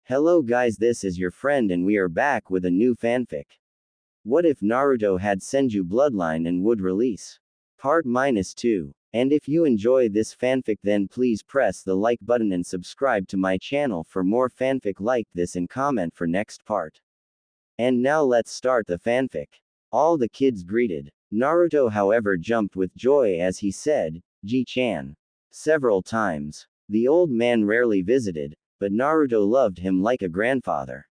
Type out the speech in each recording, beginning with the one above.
Hello guys, this is your friend and we are back with a new fanfic. What if Naruto had Senju Bloodline and would release? Part-2. And if you enjoy this fanfic then please press the like button and subscribe to my channel for more fanfic like this and comment for next part. And now let's start the fanfic. All the kids greeted. Naruto however jumped with joy as he said, Ji-chan. Several times. The old man rarely visited, but Naruto loved him like a grandfather.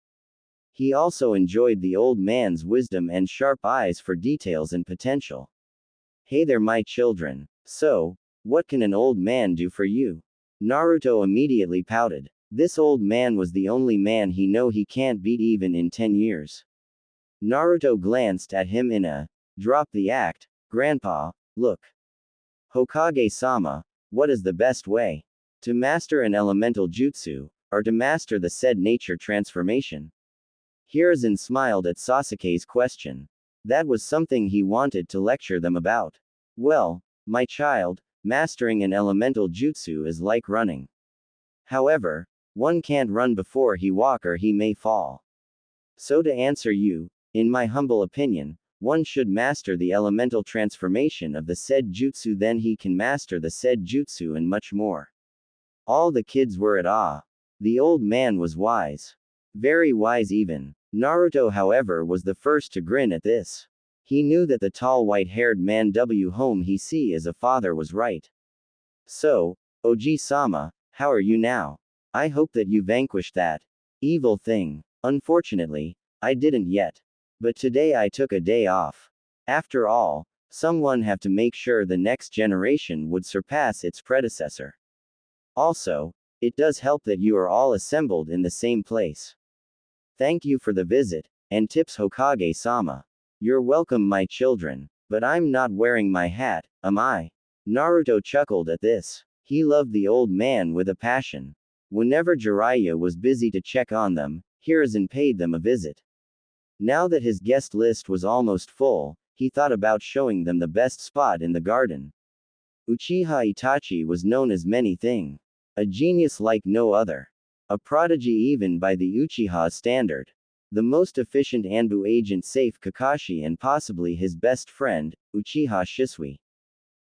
He also enjoyed the old man's wisdom and sharp eyes for details and potential. Hey there my children. So, what can an old man do for you? Naruto immediately pouted. This old man was the only man he know he can't beat even in 10 years. Naruto glanced at him in a, drop the act, grandpa, look. Hokage-sama, what is the best way? To master an elemental jutsu, or to master the said nature transformation? Hiruzen smiled at Sasuke's question. That was something he wanted to lecture them about. Well, my child, mastering an elemental jutsu is like running. However, one can't run before he walk or he may fall. So to answer you, in my humble opinion, one should master the elemental transformation of the said jutsu, then he can master the said jutsu and much more. All the kids were at awe. The old man was wise. Very wise even. Naruto however was the first to grin at this. He knew that the tall white-haired man whom he see as a father was right. So, Oji-sama, how are you now? I hope that you vanquished that evil thing. Unfortunately, I didn't yet. But today I took a day off. After all, someone have to make sure the next generation would surpass its predecessor. Also, it does help that you are all assembled in the same place. Thank you for the visit, and tips Hokage-sama. You're welcome my children, but I'm not wearing my hat, am I? Naruto chuckled at this. He loved the old man with a passion. Whenever Jiraiya was busy to check on them, Hiruzen paid them a visit. Now that his guest list was almost full, he thought about showing them the best spot in the garden. Uchiha Itachi was known as many things. A genius like no other. A prodigy even by the Uchiha standard. The most efficient Anbu agent safe Kakashi and possibly his best friend, Uchiha Shisui.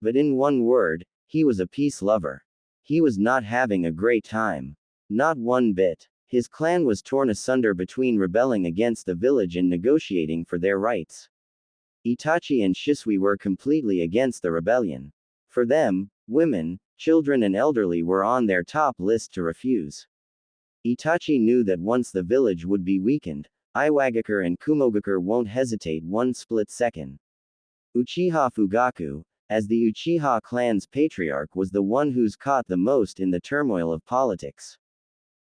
But in one word, he was a peace lover. He was not having a great time. Not one bit. His clan was torn asunder between rebelling against the village and negotiating for their rights. Itachi and Shisui were completely against the rebellion. For them, women, children and elderly were on their top list to refuse. Itachi knew that once the village would be weakened, Iwagakure and Kumogakure won't hesitate one split second. Uchiha Fugaku, as the Uchiha clan's patriarch, was the one who's caught the most in the turmoil of politics.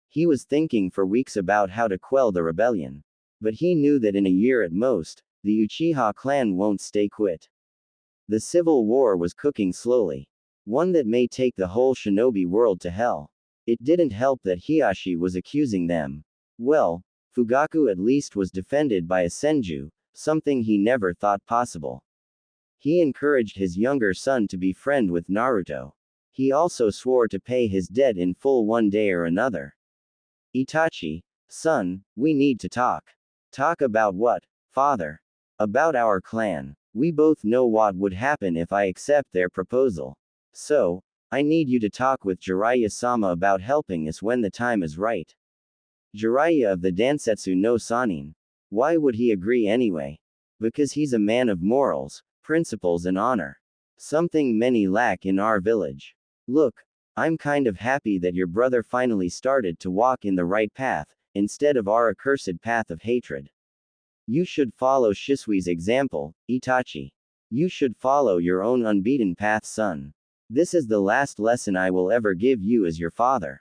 He was thinking for weeks about how to quell the rebellion. But he knew that in a year at most, the Uchiha clan won't stay quit. The civil war was cooking slowly. One that may take the whole shinobi world to hell. It didn't help that Hiashi was accusing them. Well, Fugaku at least was defended by a Senju, something he never thought possible. He encouraged his younger son to be friend with Naruto. He also swore to pay his debt in full one day or another. Itachi, son, we need to talk. Talk about what, father? About our clan. We both know what would happen if I accept their proposal. So, I need you to talk with Jiraiya-sama about helping us when the time is right. Jiraiya of the Densetsu no Sannin. Why would he agree anyway? Because he's a man of morals, principles and honor. Something many lack in our village. Look, I'm kind of happy that your brother finally started to walk in the right path, instead of our accursed path of hatred. You should follow Shisui's example, Itachi. You should follow your own unbeaten path, son. This is the last lesson I will ever give you as your father.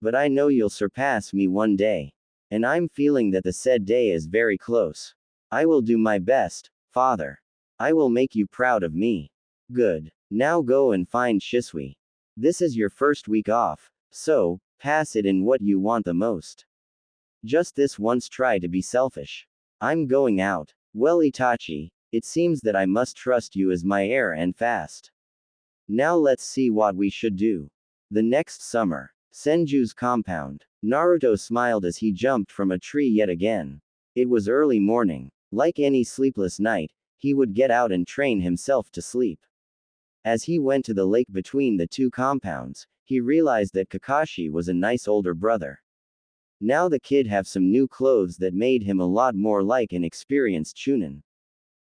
But I know you'll surpass me one day. And I'm feeling that the said day is very close. I will do my best, father. I will make you proud of me. Good. Now go and find Shisui. This is your first week off, so, pass it in what you want the most. Just this once try to be selfish. I'm going out. Well Itachi, it seems that I must trust you as my heir and fast. Now let's see what we should do. The next summer. Senju's compound. Naruto smiled as he jumped from a tree yet again. It was early morning. Like any sleepless night, he would get out and train himself to sleep. As he went to the lake between the two compounds, he realized that Kakashi was a nice older brother. Now the kid have some new clothes that made him a lot more like an experienced chunin.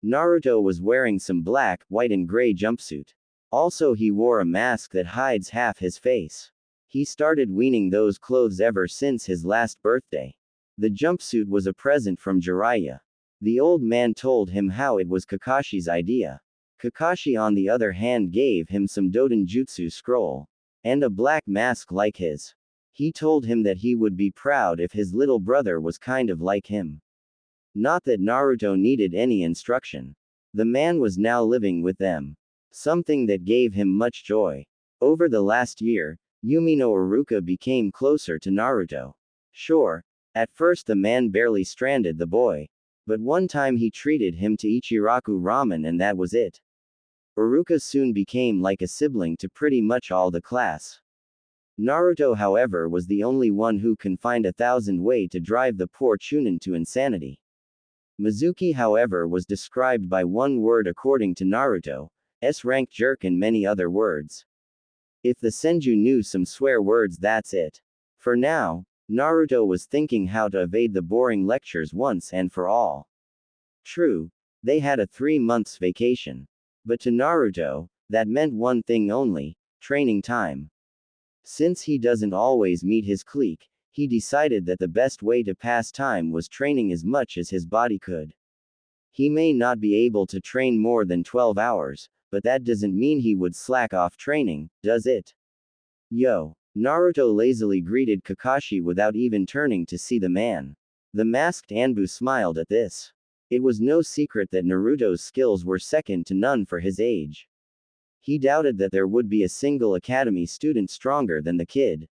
Naruto was wearing some black, white and gray jumpsuit. Also he wore a mask that hides half his face. He started wearing those clothes ever since his last birthday. The jumpsuit was a present from Jiraiya. The old man told him how it was Kakashi's idea. Kakashi on the other hand gave him some Doden Jutsu scroll. And a black mask like his. He told him that he would be proud if his little brother was kind of like him. Not that Naruto needed any instruction. The man was now living with them. Something that gave him much joy. Over the last year, Yumi no Iruka became closer to Naruto. Sure, at first the man barely stranded the boy. But one time he treated him to Ichiraku ramen and that was it. Iruka soon became like a sibling to pretty much all the class. Naruto however was the only one who can find 1,000 ways to drive the poor chunin to insanity. Mizuki however was described by one word according to Naruto, S-rank jerk and many other words. If the Senju knew some swear words that's it. For now, Naruto was thinking how to evade the boring lectures once and for all. True, they had a 3 months vacation. But to Naruto, that meant one thing only, training time. Since he doesn't always meet his clique, he decided that the best way to pass time was training as much as his body could. He may not be able to train more than 12 hours, but that doesn't mean he would slack off training, does it? Yo! Naruto lazily greeted Kakashi without even turning to see the man. The masked Anbu smiled at this. It was no secret that Naruto's skills were second to none for his age. He doubted that there would be a single academy student stronger than the kid.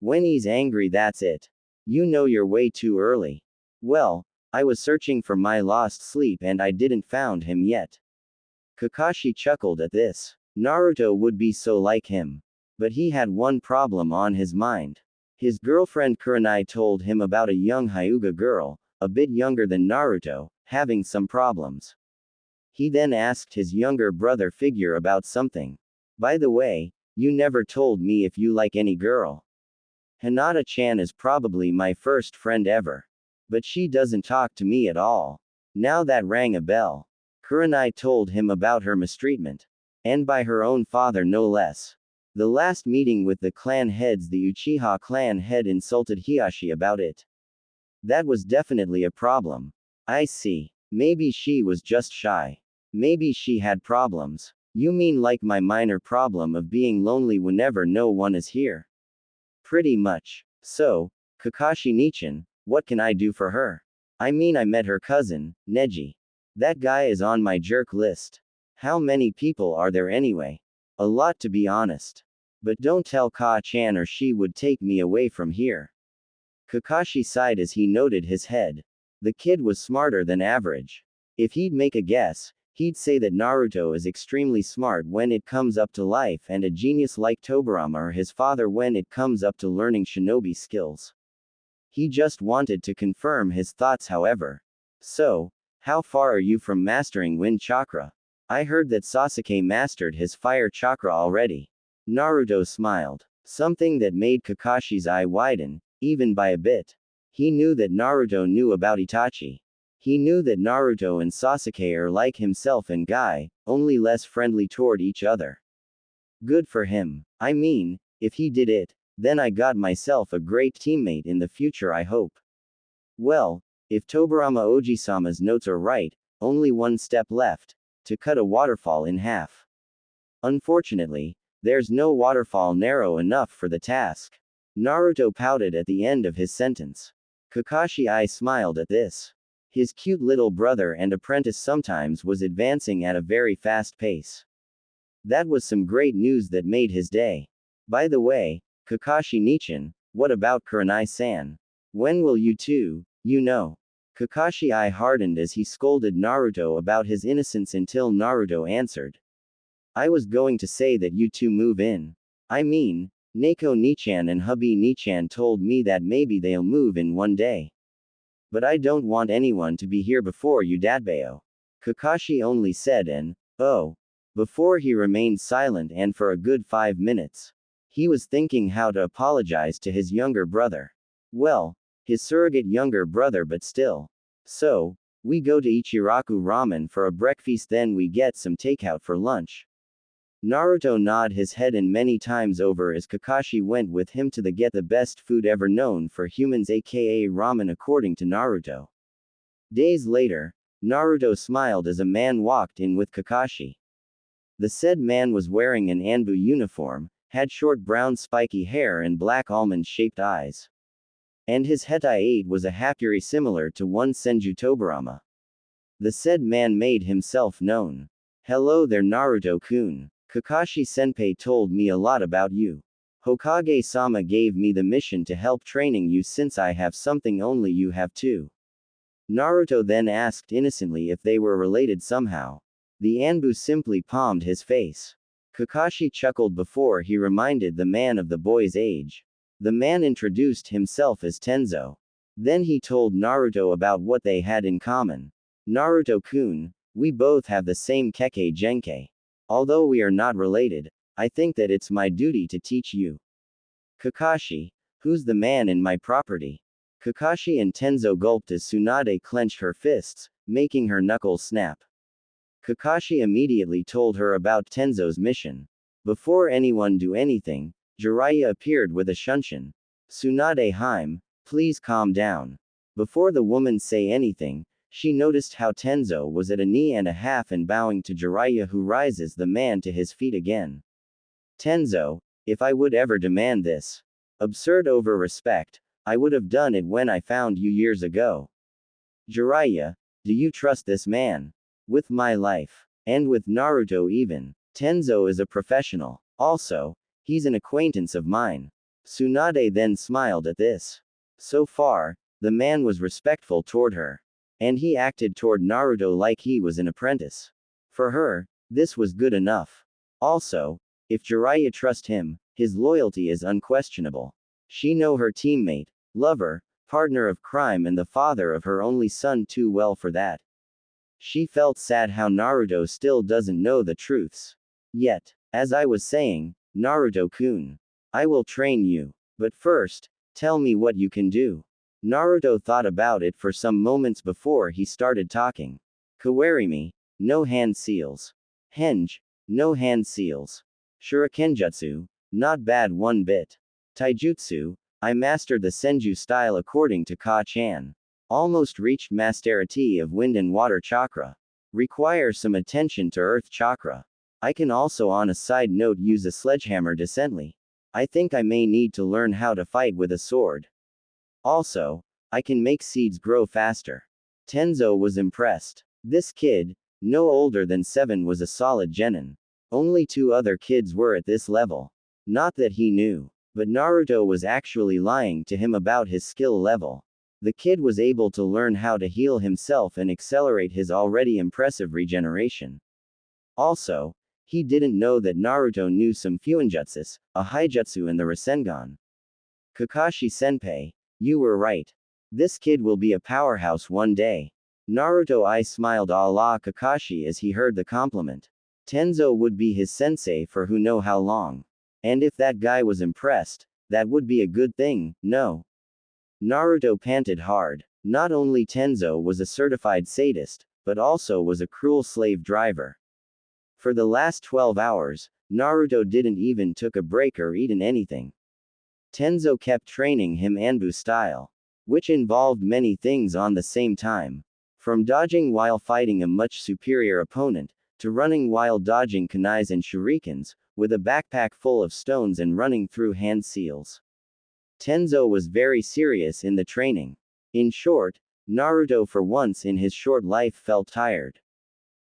When he's angry that's it. You know you're way too early. Well, I was searching for my lost sleep and I didn't found him yet. Kakashi chuckled at this. Naruto would be so like him. But he had one problem on his mind. His girlfriend Kurenai told him about a young Hyuga girl, a bit younger than Naruto, having some problems. He then asked his younger brother Figure about something. By the way, you never told me if you like any girl. Hinata-chan is probably my first friend ever. But she doesn't talk to me at all. Now that rang a bell. Kurenai told him about her mistreatment. And by her own father no less. The last meeting with the clan heads, the Uchiha clan head insulted Hiashi about it. That was definitely a problem. I see. Maybe she was just shy. Maybe she had problems. You mean like my minor problem of being lonely whenever no one is here? Pretty much. So, Kakashi Nichan, what can I do for her? I mean I met her cousin, Neji. That guy is on my jerk list. How many people are there anyway? A lot to be honest. But don't tell Ka-chan or she would take me away from here. Kakashi sighed as he noted his head. The kid was smarter than average. If he'd make a guess, he'd say that Naruto is extremely smart when it comes up to life and a genius like Tobirama or his father when it comes up to learning shinobi skills. He just wanted to confirm his thoughts however. So, how far are you from mastering wind chakra? I heard that Sasuke mastered his fire chakra already. Naruto smiled. Something that made Kakashi's eye widen, even by a bit. He knew that Naruto knew about Itachi. He knew that Naruto and Sasuke are like himself and Guy, only less friendly toward each other. Good for him. I mean, if he did it, then I got myself a great teammate in the future I hope. Well, if Tobirama Oji-sama's notes are right, only one step left, to cut a waterfall in half. Unfortunately, there's no waterfall narrow enough for the task. Naruto pouted at the end of his sentence. Kakashi smiled at this. His cute little brother and apprentice sometimes was advancing at a very fast pace. That was some great news that made his day. By the way, Kakashi Nichan, what about Kurenai-san? When will you two, Kakashi hardened as he scolded Naruto about his innocence until Naruto answered. I was going to say that you two move in. I mean, Neko Nichan and hubby Nichan told me that maybe they'll move in one day. But I don't want anyone to be here before you, Dadbeo. Kakashi only said oh. Before he remained silent and for a good 5 minutes. He was thinking how to apologize to his younger brother. Well, his surrogate younger brother, but still. So, we go to Ichiraku Ramen for a breakfast, then we get some takeout for lunch. Naruto nodded his head and many times over as Kakashi went with him to get the best food ever known for humans, aka ramen, according to Naruto. Days later, Naruto smiled as a man walked in with Kakashi. The said man was wearing an Anbu uniform, had short brown spiky hair and black almond-shaped eyes. And his height was a hapuri similar to one Senju Tobirama. The said man made himself known. Hello there, Naruto-kun. Kakashi-senpai told me a lot about you. Hokage-sama gave me the mission to help training you since I have something only you have too. Naruto then asked innocently if they were related somehow. The Anbu simply palmed his face. Kakashi chuckled before he reminded the man of the boy's age. The man introduced himself as Tenzo. Then he told Naruto about what they had in common. Naruto-kun, we both have the same Kekkei Genkei. Although we are not related, I think that it's my duty to teach you. Kakashi, who's the man in my property? Kakashi and Tenzo gulped as Tsunade clenched her fists, making her knuckles snap. Kakashi immediately told her about Tenzo's mission. Before anyone do anything, Jiraiya appeared with a shunshin. Tsunade Haim, please calm down. Before the woman say anything, she noticed how Tenzo was at a knee and a half and bowing to Jiraiya, who rises the man to his feet again. Tenzo, if I would ever demand this absurd over respect, I would have done it when I found you years ago. Jiraiya, do you trust this man? With my life. And with Naruto even. Tenzo is a professional. Also, he's an acquaintance of mine. Tsunade then smiled at this. So far, the man was respectful toward her. And he acted toward Naruto like he was an apprentice. For her, this was good enough. Also, if Jiraiya trusts him, his loyalty is unquestionable. She know her teammate, lover, partner of crime and the father of her only son too well for that. She felt sad how Naruto still doesn't know the truths. Yet, as I was saying, Naruto-kun, I will train you. But first, tell me what you can do. Naruto thought about it for some moments before he started talking. Kawarimi, no hand seals. Henge, no hand seals. Shurikenjutsu, not bad one bit. Taijutsu, I mastered the Senju style according to Ka-chan. Almost reached mastery of wind and water chakra. Requires some attention to earth chakra. I can also on a side note use a sledgehammer decently. I think I may need to learn how to fight with a sword. Also, I can make seeds grow faster. Tenzo was impressed. This kid, no older than 7, was a solid genin. Only 2 other kids were at this level. Not that he knew. But Naruto was actually lying to him about his skill level. The kid was able to learn how to heal himself and accelerate his already impressive regeneration. Also, he didn't know that Naruto knew some Fuinjutsus, a Haijutsu and the Rasengan. Kakashi-senpai, you were right. This kid will be a powerhouse one day. Naruto I smiled a la Kakashi as he heard the compliment. Tenzo would be his sensei for who know how long. And if that guy was impressed, that would be a good thing, no? Naruto panted hard. Not only Tenzo was a certified sadist, but also was a cruel slave driver. For the last 12 hours, Naruto didn't even took a break or eaten anything. Tenzo kept training him Anbu style, which involved many things on the same time. From dodging while fighting a much superior opponent, to running while dodging kunais and shurikens, with a backpack full of stones and running through hand seals. Tenzo was very serious in the training. In short, Naruto for once in his short life felt tired.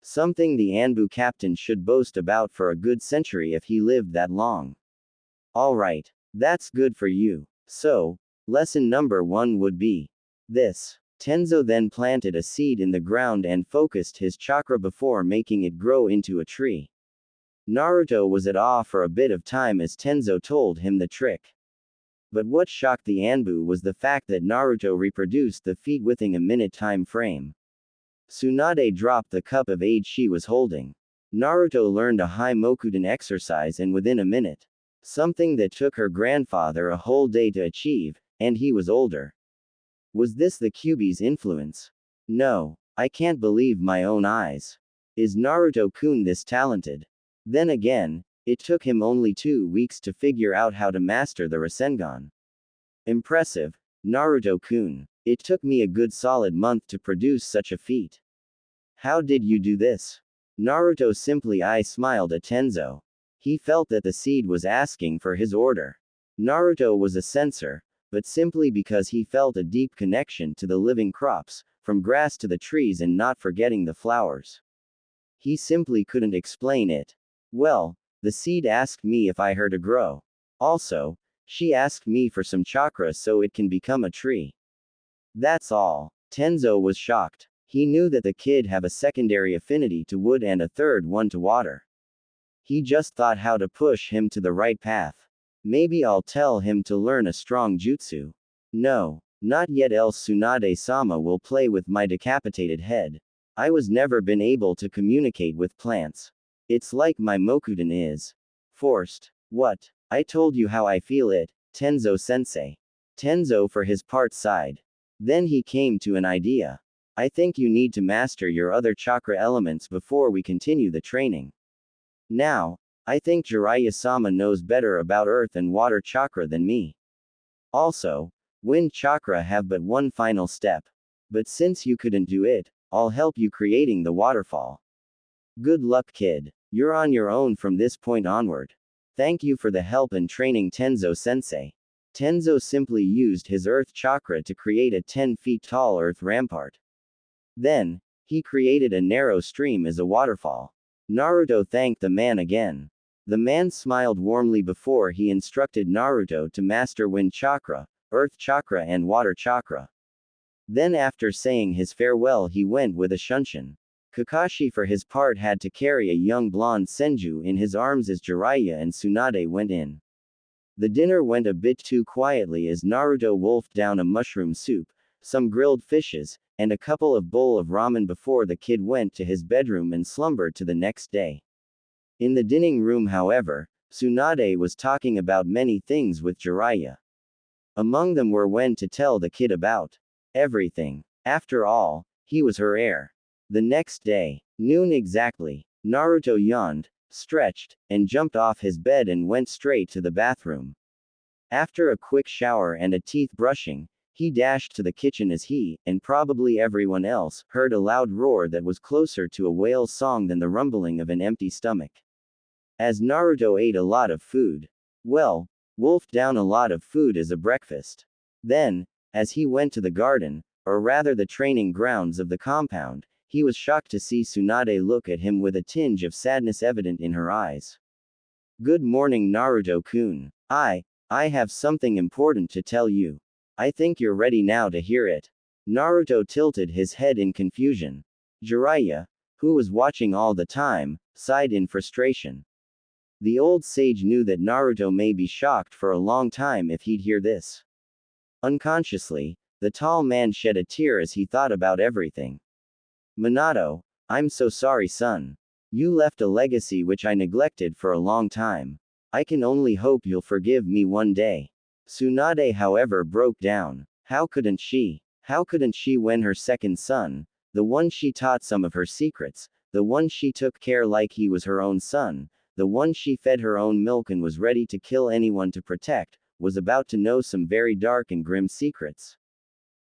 Something the Anbu captain should boast about for a good century if he lived that long. Alright, that's good for you. So, lesson number 1 would be this. Tenzo then planted a seed in the ground and focused his chakra before making it grow into a tree. Naruto was at awe for a bit of time as Tenzo told him the trick. But what shocked the Anbu was the fact that Naruto reproduced the feat within a minute time frame. Tsunade dropped the cup of aid she was holding. Naruto learned a high Mokudan exercise and within a minute. Something that took her grandfather a whole day to achieve, and he was older. Was this the Kyuubi's influence? No, I can't believe my own eyes. Is Naruto-kun this talented? Then again, it took him only 2 weeks to figure out how to master the Rasengan. Impressive, Naruto-kun. It took me a good solid month to produce such a feat. How did you do this? Naruto simply smiled at Tenzo. He felt that the seed was asking for his order. Naruto was a censor, but simply because he felt a deep connection to the living crops, from grass to the trees and not forgetting the flowers. He simply couldn't explain it. Well, the seed asked me if I her to grow. Also, she asked me for some chakra so it can become a tree. That's all. Tenzo was shocked. He knew that the kid have a secondary affinity to wood and a third one to water. He just thought how to push him to the right path. Maybe I'll tell him to learn a strong jutsu. No, not yet, else Tsunade-sama will play with my decapitated head. I was never been able to communicate with plants. It's like my Mokudan is forced. What? I told you how I feel it, Tenzo-sensei. Tenzo for his part sighed. Then he came to an idea. I think you need to master your other chakra elements before we continue the training. Now, I think Jiraiya-sama knows better about earth and water chakra than me. Also, wind chakra have but one final step. But since you couldn't do it, I'll help you creating the waterfall. Good luck, kid. You're on your own from this point onward. Thank you for the help and training, Tenzo-sensei. Tenzo simply used his earth chakra to create a 10 feet tall earth rampart. Then, he created a narrow stream as a waterfall. Naruto thanked the man again. The man smiled warmly before he instructed Naruto to master wind chakra, earth chakra and water chakra. Then after saying his farewell he went with a shunshin. Kakashi for his part had to carry a young blonde Senju in his arms as Jiraiya and Tsunade went in. The dinner went a bit too quietly as Naruto wolfed down a mushroom soup, some grilled fishes, and a couple of bowl of ramen before the kid went to his bedroom and slumbered to the next day. In the dining room, however, Tsunade was talking about many things with Jiraiya. Among them were when to tell the kid about everything. After all, he was her heir. The next day, noon exactly, Naruto yawned, stretched, and jumped off his bed and went straight to the bathroom. After a quick shower and a teeth brushing, he dashed to the kitchen as he, and probably everyone else, heard a loud roar that was closer to a whale's song than the rumbling of an empty stomach. As Naruto ate a lot of food. Well, wolfed down a lot of food as a breakfast. Then, as he went to the garden, or rather the training grounds of the compound, he was shocked to see Tsunade look at him with a tinge of sadness evident in her eyes. Good morning, Naruto-kun. I have something important to tell you. I think you're ready now to hear it. Naruto tilted his head in confusion. Jiraiya, who was watching all the time, sighed in frustration. The old sage knew that Naruto may be shocked for a long time if he'd hear this. Unconsciously, the tall man shed a tear as he thought about everything. Minato, I'm so sorry, son. You left a legacy which I neglected for a long time. I can only hope you'll forgive me one day. Tsunade, however, broke down. How couldn't she? How couldn't she when her second son, the one she taught some of her secrets, the one she took care like he was her own son, the one she fed her own milk and was ready to kill anyone to protect, was about to know some very dark and grim secrets.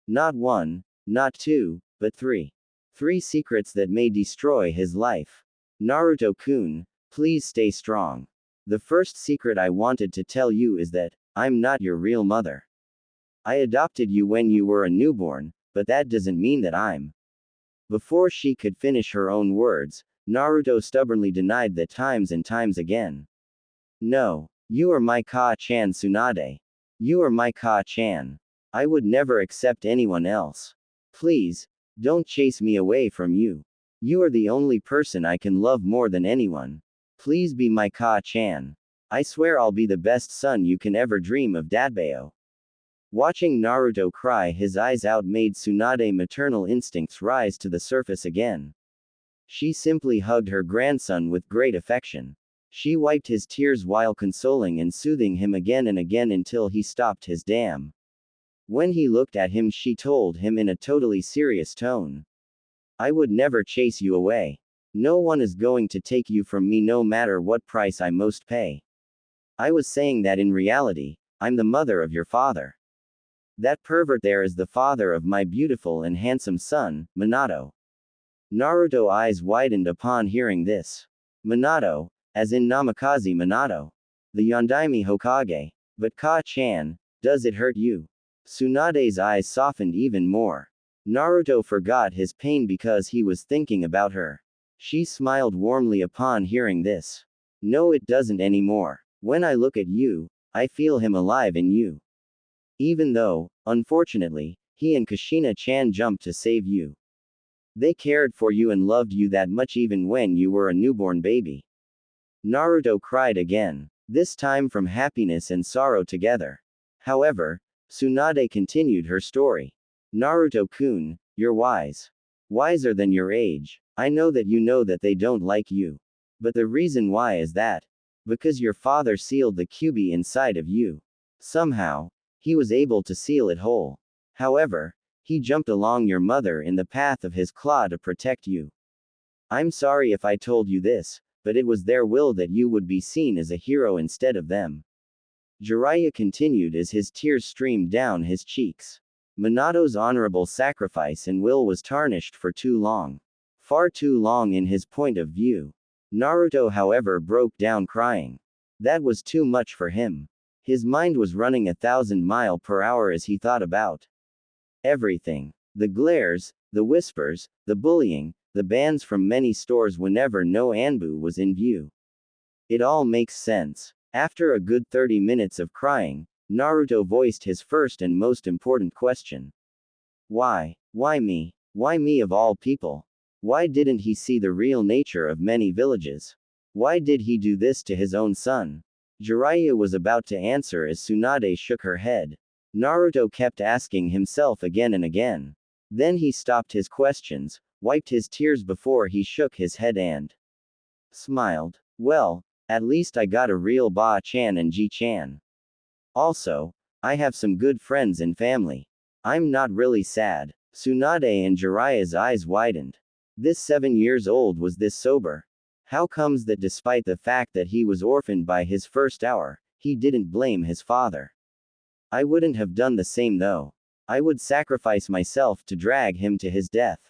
Not one, not two, but three. 3 secrets that may destroy his life. Naruto-kun, please stay strong. The first secret I wanted to tell you is that, I'm not your real mother. I adopted you when you were a newborn, but that doesn't mean that I'm. Before she could finish her own words, Naruto stubbornly denied that times and times again. No, you are my Ka-chan, Tsunade. You are my Ka-chan. I would never accept anyone else. Please, don't chase me away from you. You are the only person I can love more than anyone. Please be my Ka-chan. I swear I'll be the best son you can ever dream of, Dadbayo. Watching Naruto cry his eyes out made Tsunade's maternal instincts rise to the surface again. She simply hugged her grandson with great affection. She wiped his tears while consoling and soothing him again and again until he stopped his dam. When he looked at him, she told him in a totally serious tone, I would never chase you away. No one is going to take you from me no matter what price I most pay. I was saying that in reality, I'm the mother of your father. That pervert there is the father of my beautiful and handsome son, Minato. Naruto's eyes widened upon hearing this. Minato, as in Namikaze Minato, the Yondaime Hokage. But Ka-chan, does it hurt you? Tsunade's eyes softened even more. Naruto forgot his pain because he was thinking about her. She smiled warmly upon hearing this. No, it doesn't anymore. When I look at you, I feel him alive in you. Even though, unfortunately, he and Kushina-chan jumped to save you. They cared for you and loved you that much even when you were a newborn baby. Naruto cried again, this time from happiness and sorrow together. However, Tsunade continued her story. Naruto-kun, you're wise. Wiser than your age. I know that you know that they don't like you. But the reason why is that, because your father sealed the QB inside of you. Somehow, he was able to seal it whole. However, he jumped along your mother in the path of his claw to protect you. I'm sorry if I told you this, but it was their will that you would be seen as a hero instead of them. Jiraiya continued as his tears streamed down his cheeks. Minato's honorable sacrifice and will was tarnished for too long. Far too long in his point of view. Naruto, however, broke down crying. That was too much for him. His mind was running 1,000 miles per hour as he thought about everything. The glares, the whispers, the bullying, the bans from many stores whenever no Anbu was in view. It all makes sense. After a good 30 minutes of crying, Naruto voiced his first and most important question. Why? Why me? Why me of all people? Why didn't he see the real nature of many villages? Why did he do this to his own son? Jiraiya was about to answer as Tsunade shook her head. Naruto kept asking himself again and again. Then he stopped his questions, wiped his tears before he shook his head and smiled. Well, at least I got a real Ba-chan and Ji-chan. Also, I have some good friends and family. I'm not really sad. Tsunade and Jiraiya's eyes widened. This 7 years old was this sober. How comes that despite the fact that he was orphaned by his first hour, he didn't blame his father? I wouldn't have done the same though. I would sacrifice myself to drag him to his death.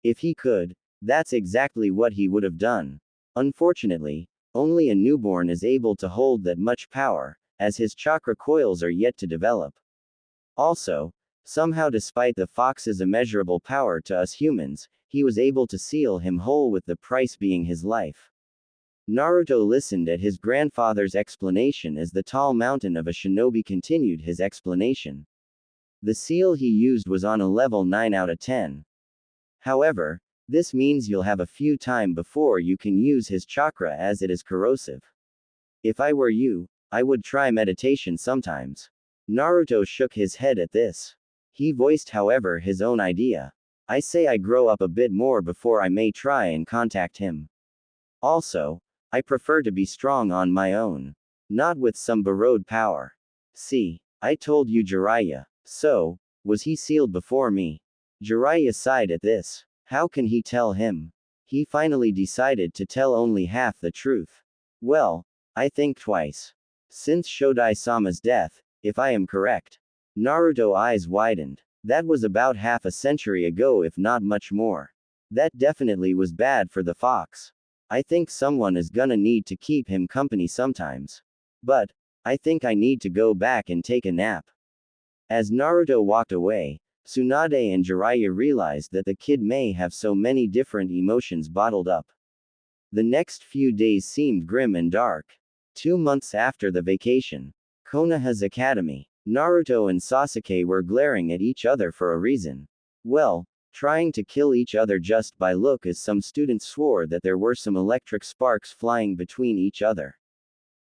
If he could, that's exactly what he would have done. Unfortunately, only a newborn is able to hold that much power, as his chakra coils are yet to develop. Also, somehow despite the fox's immeasurable power to us humans, he was able to seal him whole with the price being his life. Naruto listened at his grandfather's explanation as the tall mountain of a shinobi continued his explanation. The seal he used was on a level 9 out of 10. However, this means you'll have a few time before you can use his chakra as it is corrosive. If I were you, I would try meditation sometimes. Naruto shook his head at this. He voiced however his own idea. I say I grow up a bit more before I may try and contact him. Also, I prefer to be strong on my own. Not with some borrowed power. See, I told you Jiraiya. So, was he sealed before me? Jiraiya sighed at this. How can he tell him? He finally decided to tell only half the truth. Well, I think twice. Since Shodai-sama's death, if I am correct. Naruto's eyes widened. That was about half a century ago if not much more. That definitely was bad for the fox. I think someone is gonna need to keep him company sometimes. But, I think I need to go back and take a nap. As Naruto walked away, Tsunade and Jiraiya realized that the kid may have so many different emotions bottled up. The next few days seemed grim and dark. 2 months after the vacation, Konoha's academy, Naruto and Sasuke were glaring at each other for a reason. Well, trying to kill each other just by look, as some students swore that there were some electric sparks flying between each other.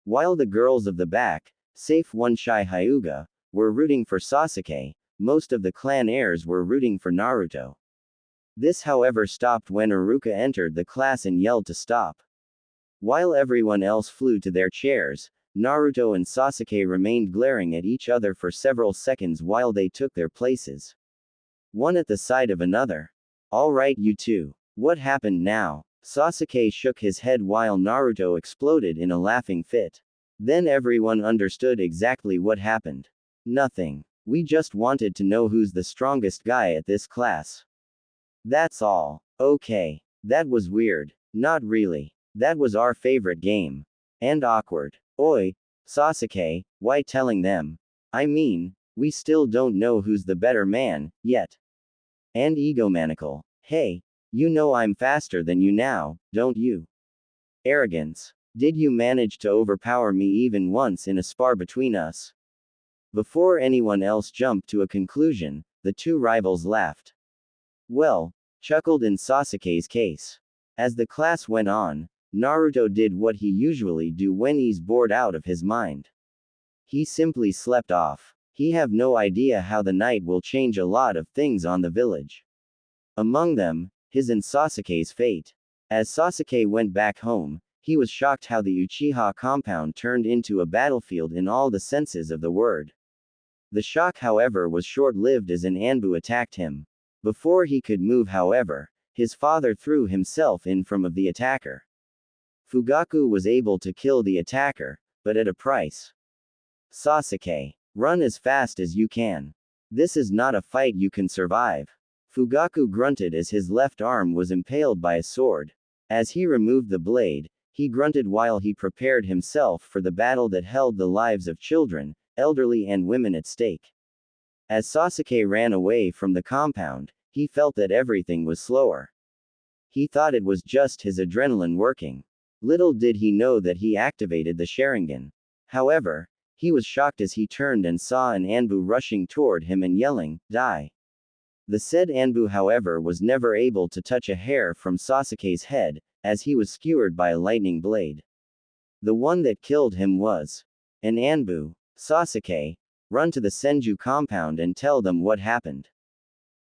While the girls of the back, save one shy Hyuga, were rooting for Sasuke, most of the clan heirs were rooting for Naruto. This, however, stopped when Iruka entered the class and yelled to stop. While everyone else flew to their chairs, Naruto and Sasuke remained glaring at each other for several seconds while they took their places, one at the side of another. All right, you two. What happened now? Sasuke shook his head while Naruto exploded in a laughing fit. Then everyone understood exactly what happened. Nothing. We just wanted to know who's the strongest guy at this class. That's all. Okay. That was weird. Not really. That was our favorite game. And awkward. Oi, Sasuke, why telling them? I mean, we still don't know who's the better man, yet. And egomaniacal. Hey, you know I'm faster than you now, don't you? Arrogance. Did you manage to overpower me even once in a spar between us? Before anyone else jumped to a conclusion, the two rivals laughed. Well, chuckled in Sasuke's case. As the class went on, Naruto did what he usually do when he's bored out of his mind. He simply slept off. He have no idea how the night will change a lot of things on the village. Among them, his and Sasuke's fate. As Sasuke went back home, he was shocked how the Uchiha compound turned into a battlefield in all the senses of the word. The shock, however, was short-lived as an Anbu attacked him. Before he could move, however, his father threw himself in front of the attacker. Fugaku was able to kill the attacker, but at a price. Sasuke, run as fast as you can. This is not a fight you can survive. Fugaku grunted as his left arm was impaled by a sword. As he removed the blade, he grunted while he prepared himself for the battle that held the lives of children, elderly and women at stake. As Sasuke ran away from the compound, he felt that everything was slower. He thought it was just his adrenaline working. Little did he know that he activated the Sharingan. However, he was shocked as he turned and saw an Anbu rushing toward him and yelling, "Die!" The said Anbu, however, was never able to touch a hair from Sasuke's head, as he was skewered by a lightning blade. The one that killed him was an Anbu. Sasuke, run to the Senju compound and tell them what happened.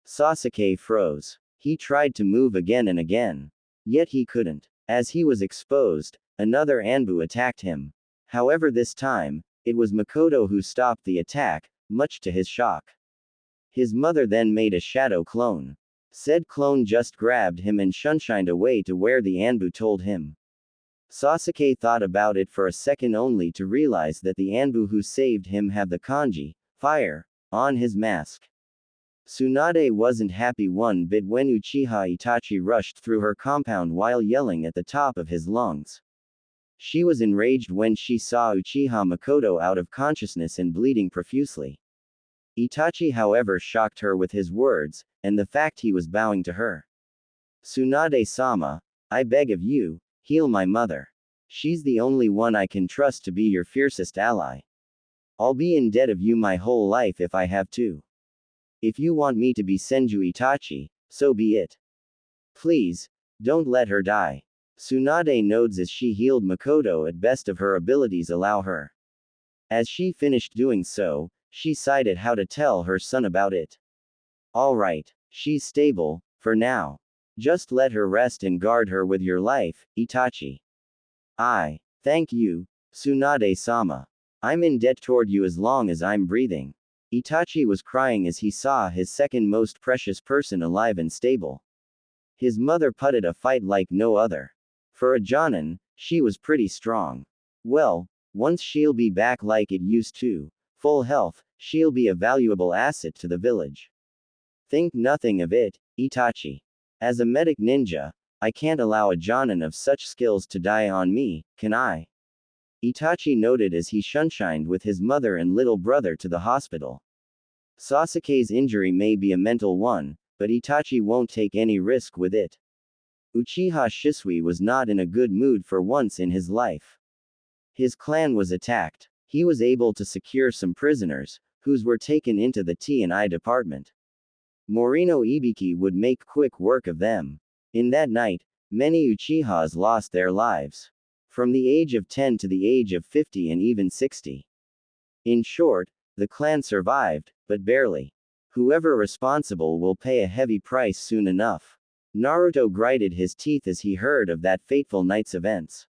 Sasuke froze. He tried to move again and again. Yet he couldn't. As he was exposed, another Anbu attacked him. However, this time, it was Makoto who stopped the attack, much to his shock. His mother then made a shadow clone. Said clone just grabbed him and shunshined away to where the Anbu told him. Sasuke thought about it for a second only to realize that the Anbu who saved him have the kanji, fire, on his mask. Tsunade wasn't happy one bit when Uchiha Itachi rushed through her compound while yelling at the top of his lungs. She was enraged when she saw Uchiha Makoto out of consciousness and bleeding profusely. Itachi, however, shocked her with his words, and the fact he was bowing to her. Tsunade-sama, I beg of you, heal my mother. She's the only one I can trust to be your fiercest ally. I'll be in debt of you my whole life if I have to. If you want me to be Senju Itachi, so be it. Please, don't let her die. Tsunade nods as she healed Makoto at best of her abilities allow her. As she finished doing so, she sighed at how to tell her son about it. Alright, she's stable, for now. Just let her rest and guard her with your life, Itachi. Thank you, Tsunade-sama. I'm in debt toward you as long as I'm breathing. Itachi was crying as he saw his second most precious person alive and stable. His mother putted a fight like no other. For a Jonin, she was pretty strong. Well, once she'll be back like it used to, full health, she'll be a valuable asset to the village. Think nothing of it, Itachi. As a medic ninja, I can't allow a Jonin of such skills to die on me, can I? Itachi noted as he shunshined with his mother and little brother to the hospital. Sasuke's injury may be a mental one, but Itachi won't take any risk with it. Uchiha Shisui was not in a good mood for once in his life. His clan was attacked. He was able to secure some prisoners, whose were taken into the T&I department. Morino Ibiki would make quick work of them. In that night, many Uchihas lost their lives. From the age of 10 to the age of 50 and even 60. In short, the clan survived, but barely. Whoever responsible will pay a heavy price soon enough. Naruto grinded his teeth as he heard of that fateful night's events.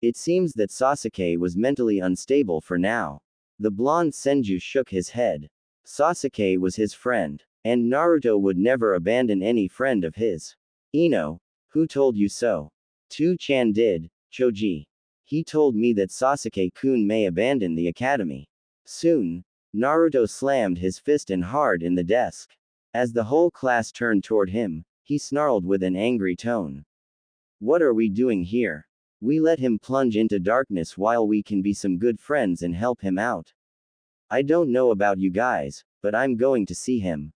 It seems that Sasuke was mentally unstable for now. The blonde Senju shook his head. Sasuke was his friend, and Naruto would never abandon any friend of his. Ino, who told you so? Tu-chan did, Choji. He told me that Sasuke-kun may abandon the academy. Soon. Naruto slammed his fist in hard in the desk. As the whole class turned toward him, he snarled with an angry tone. What are we doing here? We let him plunge into darkness while we can be some good friends and help him out. I don't know about you guys, but I'm going to see him.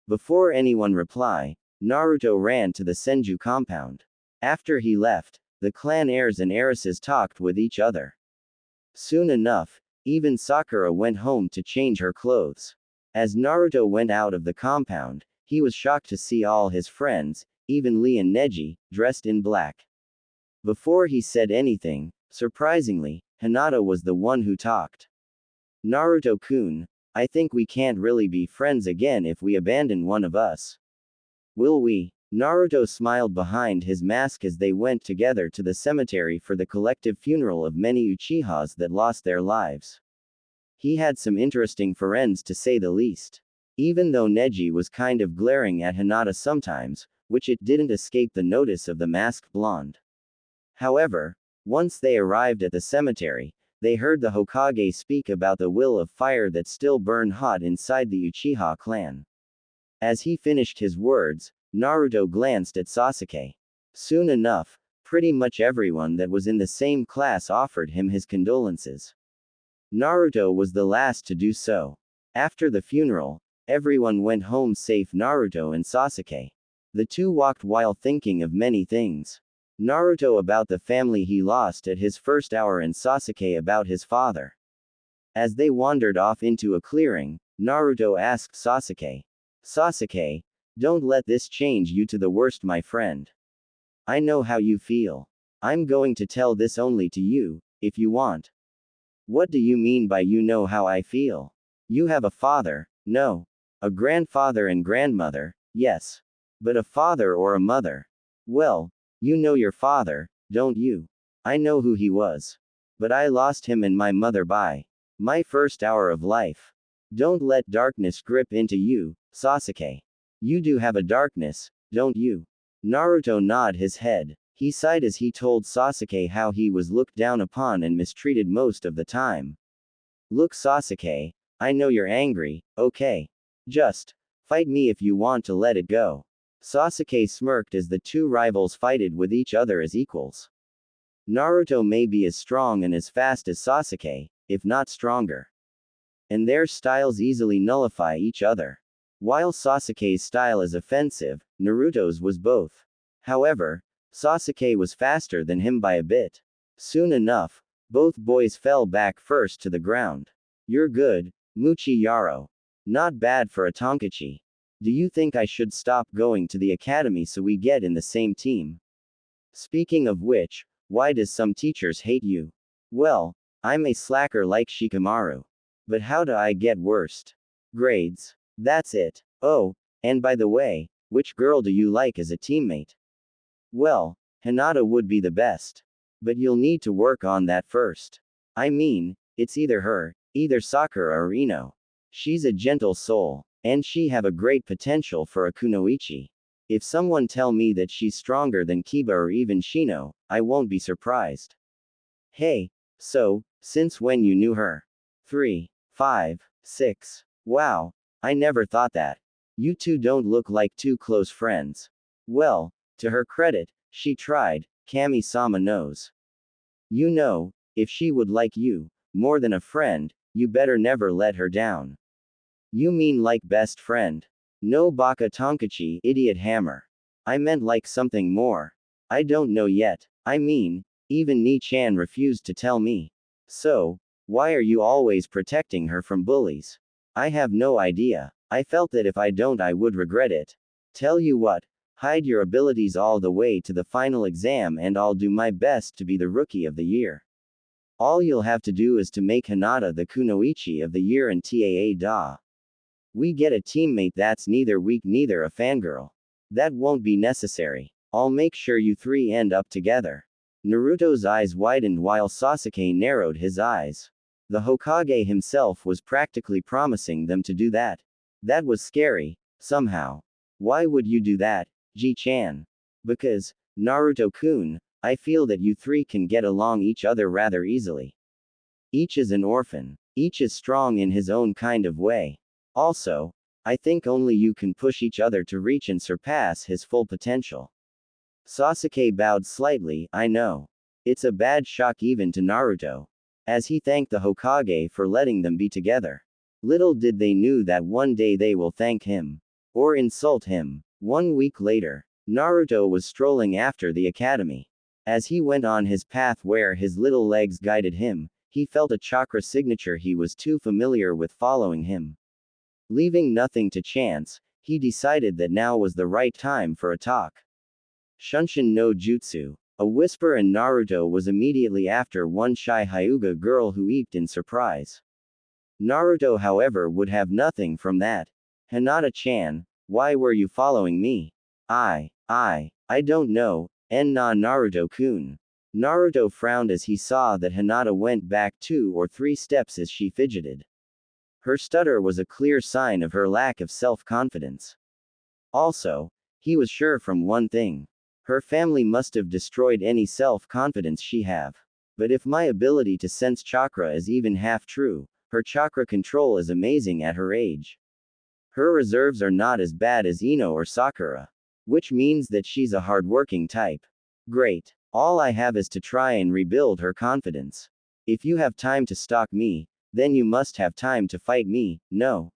Before anyone reply, Naruto ran to the Senju compound. After he left, the clan heirs and heiresses talked with each other. Soon enough, even Sakura went home to change her clothes. As Naruto went out of the compound, he was shocked to see all his friends, even Lee and Neji, dressed in black. Before he said anything, surprisingly, Hinata was the one who talked. Naruto-kun, I think we can't really be friends again if we abandon one of us. Will we? Naruto smiled behind his mask as they went together to the cemetery for the collective funeral of many Uchihas that lost their lives. He had some interesting friends to say the least. Even though Neji was kind of glaring at Hinata sometimes, which it didn't escape the notice of the masked blonde. However, once they arrived at the cemetery, they heard the Hokage speak about the will of fire that still burned hot inside the Uchiha clan. As he finished his words, Naruto glanced at Sasuke. Soon enough, pretty much everyone that was in the same class offered him his condolences. Naruto was the last to do so. After the funeral, everyone went home save Naruto and Sasuke. The two walked while thinking of many things. Naruto about the family he lost at his first hour and Sasuke about his father. As they wandered off into a clearing, Naruto asked Sasuke. Sasuke, don't let this change you to the worst, my friend. I know how you feel. I'm going to tell this only to you, if you want. What do you mean by you know how I feel? You have a father, no. A grandfather and grandmother, yes. But a father or a mother? Well, you know your father, don't you? I know who he was. But I lost him and my mother by my first hour of life. Don't let darkness grip into you, Sasuke. You do have a darkness, don't you? Naruto nodded his head. He sighed as he told Sasuke how he was looked down upon and mistreated most of the time. Look, Sasuke, I know you're angry, okay? Just fight me if you want to let it go. Sasuke smirked as the two rivals fighted with each other as equals. Naruto may be as strong and as fast as Sasuke, if not stronger. And their styles easily nullify each other. While Sasuke's style is offensive, Naruto's was both. However, Sasuke was faster than him by a bit. Soon enough, both boys fell back first to the ground. You're good, Muchi Yaro. Not bad for a Tonkachi. Do you think I should stop going to the academy so we get in the same team? Speaking of which, why does some teachers hate you? Well, I'm a slacker like Shikamaru. But how do I get worst grades? That's it. Oh, and by the way, which girl do you like as a teammate? Well, Hinata would be the best. But you'll need to work on that first. I mean, it's either Sakura or Ino. She's a gentle soul, and she have a great potential for a kunoichi. If someone tell me that she's stronger than Kiba or even Shino, I won't be surprised. Hey, so, since when you knew her? 3, 5, 6. Wow, I never thought that. You two don't look like two close friends. Well, to her credit, she tried, Kami-sama knows. You know, if she would like you more than a friend, you better never let her down. You mean like best friend? No baka Tonkachi, idiot hammer. I meant like something more. I don't know yet. I mean, even Ni-chan refused to tell me. So, why are you always protecting her from bullies? I have no idea. I felt that if I don't I would regret it. Tell you what, hide your abilities all the way to the final exam and I'll do my best to be the rookie of the year. All you'll have to do is to make Hinata the kunoichi of the year and taa da. We get a teammate that's neither weak neither a fangirl. That won't be necessary. I'll make sure you three end up together. Naruto's eyes widened while Sasuke narrowed his eyes. The Hokage himself was practically promising them to do that. That was scary, somehow. Why would you do that, Ji-chan? Because, Naruto-kun, I feel that you three can get along each other rather easily. Each is an orphan. Each is strong in his own kind of way. Also, I think only you can push each other to reach and surpass his full potential. Sasuke bowed slightly. I know. It's a bad shock even to Naruto. As he thanked the Hokage for letting them be together. Little did they knew that one day they will thank him. Or insult him. 1 week later, Naruto was strolling after the academy. As he went on his path where his little legs guided him, he felt a chakra signature he was too familiar with following him. Leaving nothing to chance, he decided that now was the right time for a talk. Shunshin no Jutsu. A whisper and Naruto was immediately after one shy Hyuga girl who eeped in surprise. Naruto however would have nothing from that. Hinata-chan, why were you following me? I don't know, na Naruto-kun. Naruto frowned as he saw that Hinata went back 2 or 3 steps as she fidgeted. Her stutter was a clear sign of her lack of self-confidence. Also, he was sure from one thing. Her family must have destroyed any self-confidence she have. But if my ability to sense chakra is even half true, her chakra control is amazing at her age. Her reserves are not as bad as Ino or Sakura. Which means that she's a hardworking type. Great. All I have is to try and rebuild her confidence. If you have time to stalk me, then you must have time to fight me, no?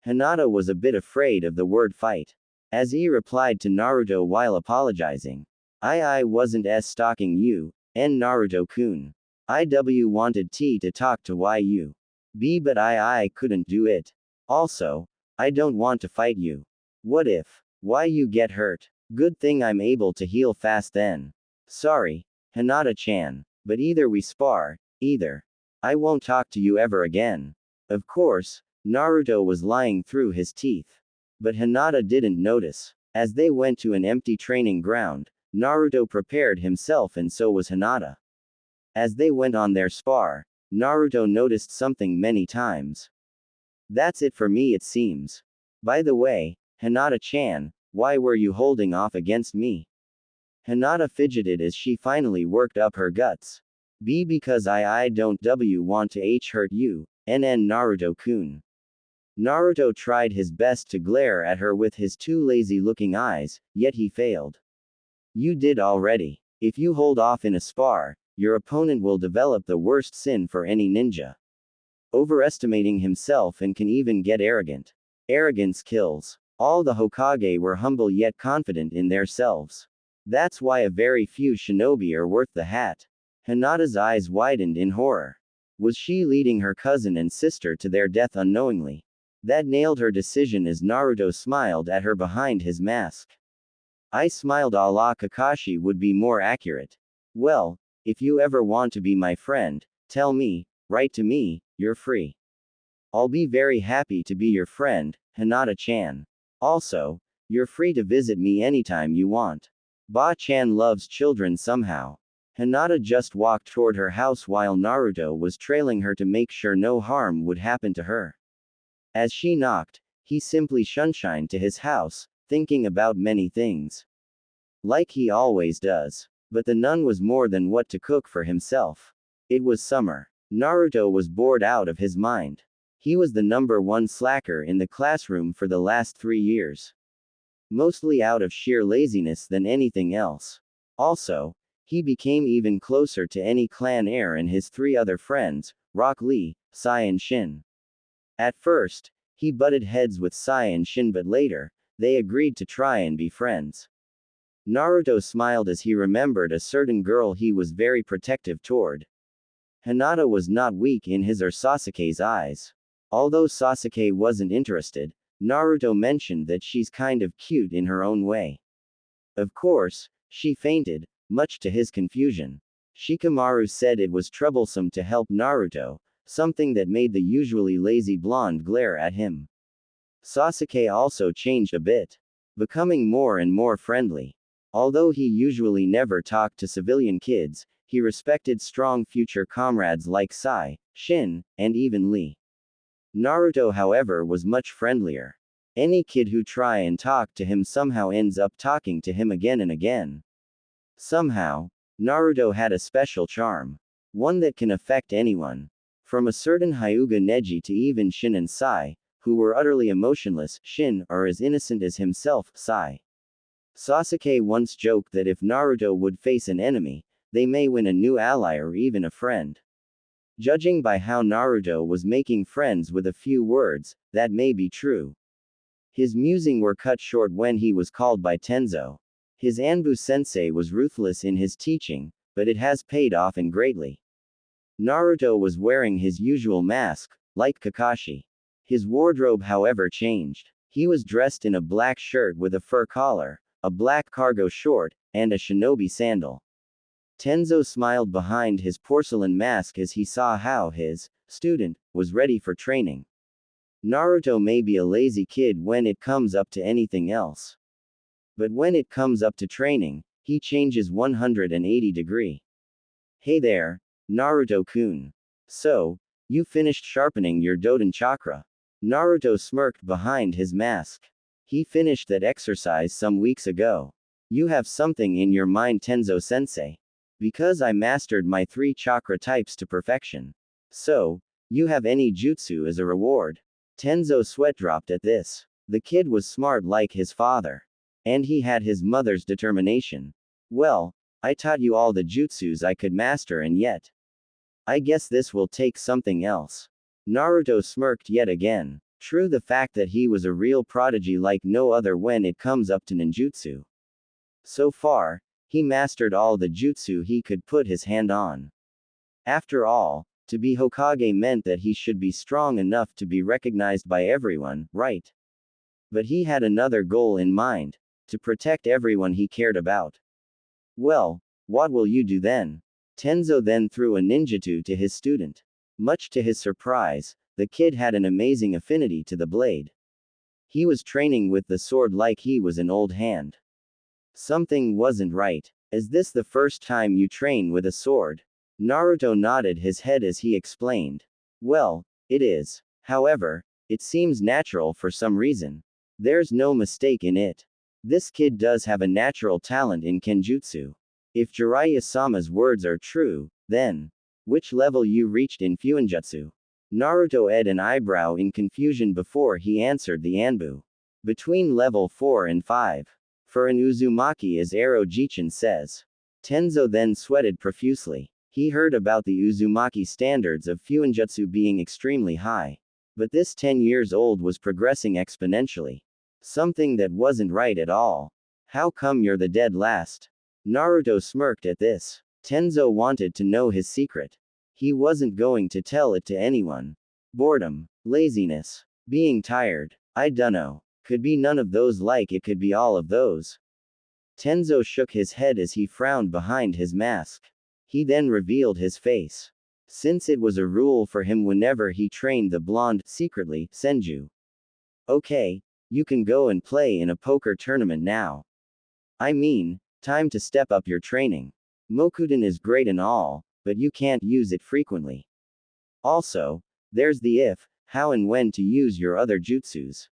Hinata was a bit afraid of the word fight. As he replied to Naruto while apologizing. I wasn't stalking you, Naruto-kun. IW wanted to talk to you. But I couldn't do it. Also, I don't want to fight you. What if? Why you get hurt? Good thing I'm able to heal fast then. Sorry, Hinata-chan, but either we spar, either I won't talk to you ever again. Of course, Naruto was lying through his teeth. But Hinata didn't notice. As they went to an empty training ground, Naruto prepared himself and so was Hinata. As they went on their spar, Naruto noticed something many times. That's it for me it seems. By the way, Hinata-chan, why were you holding off against me? Hinata fidgeted as she finally worked up her guts. Because I don't want to hurt you, Naruto-kun. Naruto tried his best to glare at her with his 2 lazy-looking eyes, yet he failed. You did already. If you hold off in a spar, your opponent will develop the worst sin for any ninja. Overestimating himself and can even get arrogant. Arrogance kills. All the Hokage were humble yet confident in themselves. That's why a very few shinobi are worth the hat. Hinata's eyes widened in horror. Was she leading her cousin and sister to their death unknowingly? That nailed her decision as Naruto smiled at her behind his mask. I smiled a la Kakashi would be more accurate. Well, if you ever want to be my friend, tell me, write to me, you're free. I'll be very happy to be your friend, Hinata-chan. Also, you're free to visit me anytime you want. Ba-chan loves children somehow. Hinata just walked toward her house while Naruto was trailing her to make sure no harm would happen to her. As she knocked, he simply shunshined to his house, thinking about many things. Like he always does. But the nun was more than what to cook for himself. It was summer. Naruto was bored out of his mind. He was the #1 slacker in the classroom for the last 3 years. Mostly out of sheer laziness than anything else. Also, he became even closer to any clan heir and his 3 other friends, Rock Lee, Sai and Shin. At first, he butted heads with Sai and Shin but later, they agreed to try and be friends. Naruto smiled as he remembered a certain girl he was very protective toward. Hinata was not weak in his or Sasuke's eyes. Although Sasuke wasn't interested, Naruto mentioned that she's kind of cute in her own way. Of course, she fainted, much to his confusion. Shikamaru said it was troublesome to help Naruto, something that made the usually lazy blonde glare at him. Sasuke also changed a bit, becoming more and more friendly. Although he usually never talked to civilian kids, he respected strong future comrades like Sai, Shin, and even Lee. Naruto, however, was much friendlier. Any kid who try and talk to him somehow ends up talking to him again and again. Somehow, Naruto had a special charm. One that can affect anyone. From a certain Hyuga Neji to even Shin and Sai, who were utterly emotionless, Shin, are as innocent as himself, Sai. Sasuke once joked that if Naruto would face an enemy, they may win a new ally or even a friend. Judging by how Naruto was making friends with a few words, that may be true. His musing were cut short when he was called by Tenzo. His Anbu sensei was ruthless in his teaching, but it has paid off and greatly. Naruto was wearing his usual mask, like Kakashi. His wardrobe, however, changed. He was dressed in a black shirt with a fur collar, a black cargo short, and a shinobi sandal. Tenzo smiled behind his porcelain mask as he saw how his student was ready for training. Naruto may be a lazy kid when it comes up to anything else. But when it comes up to training, he changes 180 degree. Hey there, Naruto-kun. So, you finished sharpening your Doden chakra. Naruto smirked behind his mask. He finished that exercise some weeks ago. You have something in your mind, Tenzo-sensei. Because I mastered my 3 chakra types to perfection. So, you have any jutsu as a reward. Tenzo sweat dropped at this. The kid was smart like his father. And he had his mother's determination. Well, I taught you all the jutsus I could master, and yet. I guess this will take something else. Naruto smirked yet again. True, the fact that he was a real prodigy like no other when it comes up to ninjutsu. So far, he mastered all the jutsu he could put his hand on. After all, to be Hokage meant that he should be strong enough to be recognized by everyone, right? But he had another goal in mind. To protect everyone he cared about. Well, what will you do then? Tenzo then threw a ninjutsu to his student. Much to his surprise, the kid had an amazing affinity to the blade. He was training with the sword like he was an old hand. Something wasn't right. Is this the first time you train with a sword? Naruto nodded his head as he explained. Well, it is. However, it seems natural for some reason. There's no mistake in it. This kid does have a natural talent in kenjutsu. If Jiraiya-sama's words are true, then, which level you reached in fuinjutsu? Naruto ed an eyebrow in confusion before he answered the Anbu. Between level 4 and 5. For an Uzumaki, as Ero Jichin says. Tenzo then sweated profusely. He heard about the Uzumaki standards of fuinjutsu being extremely high. But this 10 years old was progressing exponentially. Something that wasn't right at all. How come you're the dead last? Naruto smirked at this. Tenzo wanted to know his secret. He wasn't going to tell it to anyone. Boredom, laziness, being tired, I dunno. Could be none of those, like it could be all of those. Tenzo shook his head as he frowned behind his mask. He then revealed his face. Since it was a rule for him whenever he trained the blonde, secretly, Senju. Okay, you can go and play in a poker tournament now. I mean, time to step up your training. Mokuden is great and all, but you can't use it frequently. Also, there's the if, how and when to use your other jutsus.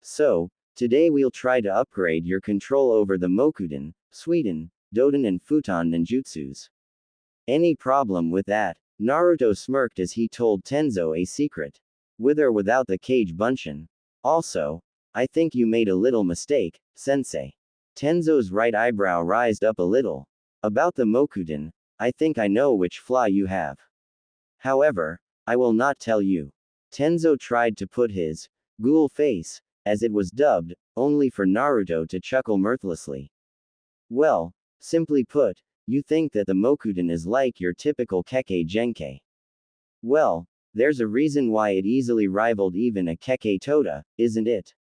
So, today we'll try to upgrade your control over the Mokuden, Suiden, Doden and Futon ninjutsus. Any problem with that? Naruto smirked as he told Tenzo a secret. With or without the cage bunshin. Also, I think you made a little mistake, sensei. Tenzo's right eyebrow raised up a little. About the Mokuden, I think I know which flaw you have. However, I will not tell you. Tenzo tried to put his ghoul face, as it was dubbed, only for Naruto to chuckle mirthlessly. Well, simply put, you think that the Mokuden is like your typical Kekkei Genkai. Well, There's a reason why it easily rivaled even a Keke Toda, isn't it?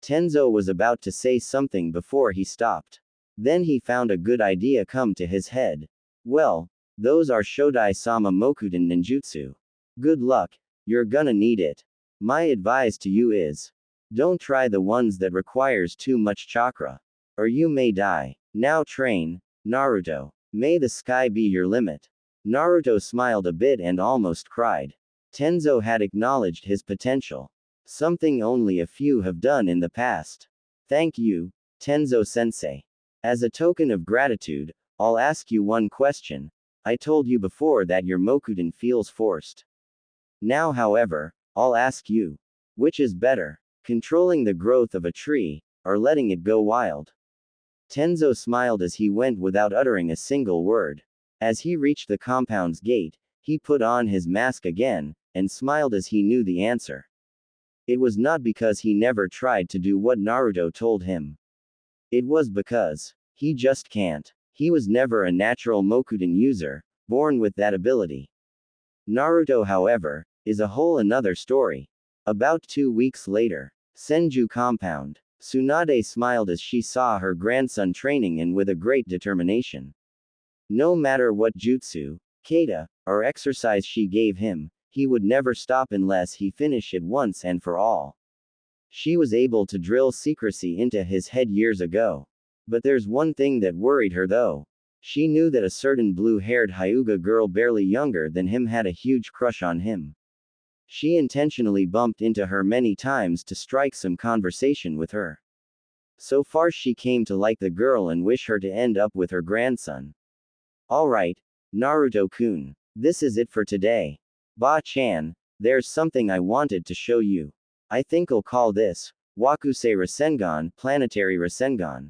Tenzo was about to say something before he stopped. Then he found a good idea come to his head. Well, those are Shodai-sama Mokuten ninjutsu. Good luck, you're gonna need it. My advice to you is, don't try the ones that requires too much chakra, or you may die. Now train, Naruto. May the sky be your limit. Naruto smiled a bit and almost cried. Tenzo had acknowledged his potential. Something only a few have done in the past. Thank you, Tenzo-sensei. As a token of gratitude, I'll ask you one question. I told you before that your Mokuten feels forced. Now, however, I'll ask you. Which is better? Controlling the growth of a tree, or letting it go wild? Tenzo smiled as he went without uttering a single word. As he reached the compound's gate, he put on his mask again, and smiled as he knew the answer. It was not because he never tried to do what Naruto told him. It was because he just can't. He was never a natural Mokuten user, born with that ability. Naruto, however, is a whole another story. About 2 weeks later, Senju compound. Tsunade smiled as she saw her grandson training and with a great determination. No matter what jutsu, kata, or exercise she gave him, he would never stop unless he finished it once and for all. She was able to drill secrecy into his head years ago. But there's one thing that worried her though. She knew that a certain blue-haired Hyuga girl barely younger than him had a huge crush on him. She intentionally bumped into her many times to strike some conversation with her. So far she came to like the girl and wish her to end up with her grandson. Alright, Naruto-kun. This is it for today. Ba-chan, there's something I wanted to show you. I think I'll call this, Wakusei Rasengan, Planetary Rasengan.